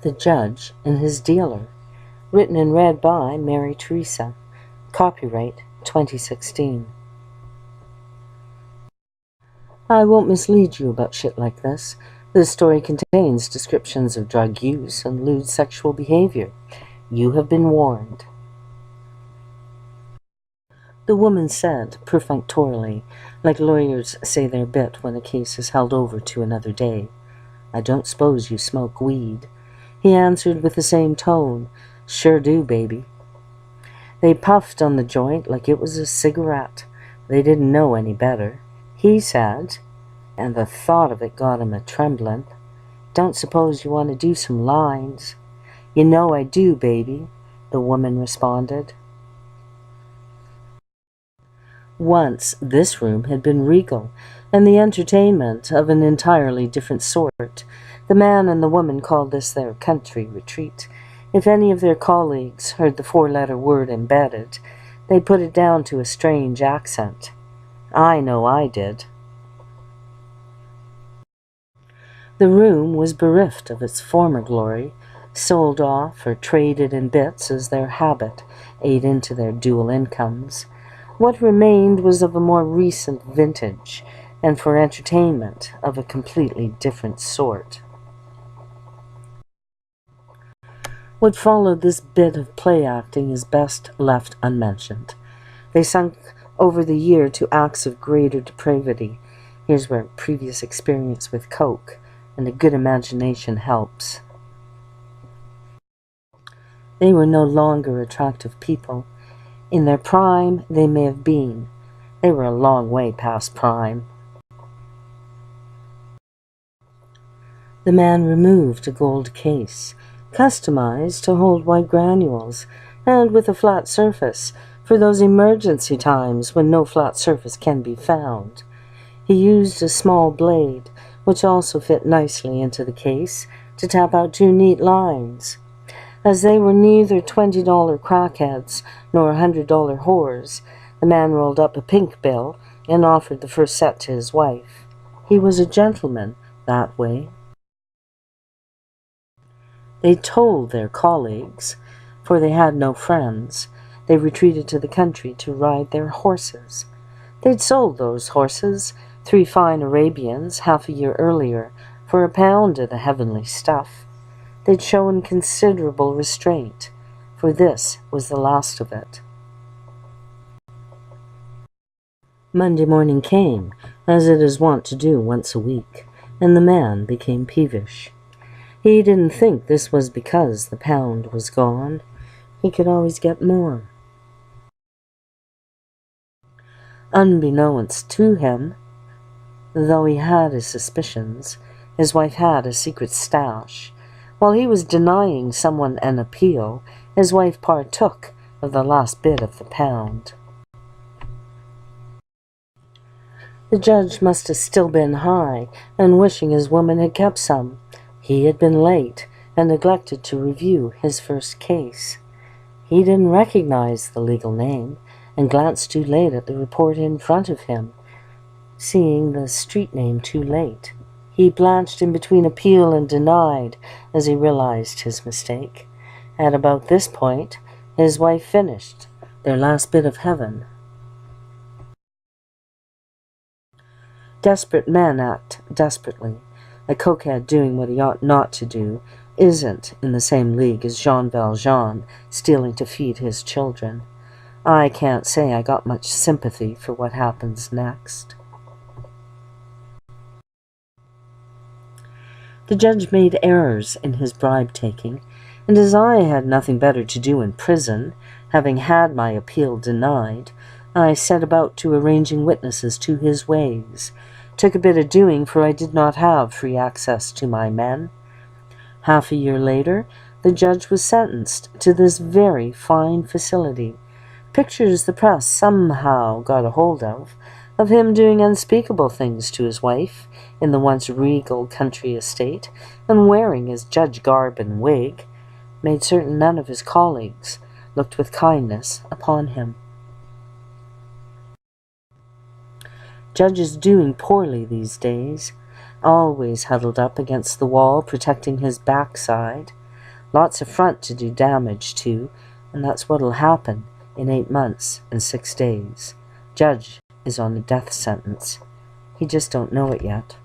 The Judge and His Dealer, written and read by Mary Teresa. Copyright 2016. I won't mislead you about shit like this. This story contains descriptions of drug use and lewd sexual behavior. You have been warned. The woman said, perfunctorily, like lawyers say their bit when a case is held over to another day. I don't suppose you smoke weed. He answered with the same tone, Sure do, baby. They puffed on the joint like it was a cigarette. They didn't know any better. He said, and the thought of it got him a-tremblin', Don't suppose you want to do some lines? You know I do, baby, the woman responded. Once this room had been regal, and the entertainment of an entirely different sort. The man and the woman called this their country retreat. If any of their colleagues heard the four-letter word embedded, they put it down to a strange accent. I know I did. The room was bereft of its former glory, sold off or traded in bits as their habit ate into their dual incomes. What remained was of a more recent vintage, and for entertainment of a completely different sort. What followed this bit of play-acting is best left unmentioned. They sunk over the year to acts of greater depravity. Here's where previous experience with coke and a good imagination helps. They were no longer attractive people. In their prime, they may have been. They were a long way past prime. The man removed a gold case, customized to hold white granules, and with a flat surface, for those emergency times when no flat surface can be found. He used a small blade, which also fit nicely into the case, to tap out two neat lines. As they were neither $20 crackheads nor $100 whores, the man rolled up a pink bill and offered the first set to his wife. He was a gentleman that way. They told their colleagues, for they had no friends. They retreated to the country to ride their horses. They'd sold those horses, 3 fine Arabians, half a year earlier, for £1 of the heavenly stuff. They'd shown considerable restraint, for this was the last of it. Monday morning came, as it is wont to do once a week, and the man became peevish. He didn't think this was because the pound was gone. He could always get more. Unbeknownst to him, though he had his suspicions, his wife had a secret stash. While he was denying someone an appeal, his wife partook of the last bit of the pound. The judge must have still been high, and wishing his woman had kept some. He had been late, and neglected to review his first case. He didn't recognize the legal name, and glanced too late at the report in front of him. Seeing the street name too late, he blanched in between appeal and denied as he realized his mistake. At about this point, his wife finished their last bit of heaven. Desperate men act desperately. A cokehead doing what he ought not to do isn't in the same league as Jean Valjean stealing to feed his children. I can't say I got much sympathy for what happens next. The judge made errors in his bribe-taking, and as I had nothing better to do in prison, having had my appeal denied, I set about to arranging witnesses to his ways. Took a bit of doing, for I did not have free access to my men. Half a year later, the judge was sentenced to this very fine facility. Pictures the press somehow got a hold of him doing unspeakable things to his wife in the once regal country estate, and wearing his judge garb and wig, made certain none of his colleagues looked with kindness upon him. Judge is doing poorly these days, always huddled up against the wall, protecting his backside. Lots of front to do damage to, and that's what'll happen in 8 months and 6 days. Judge is on a death sentence. He just don't know it yet.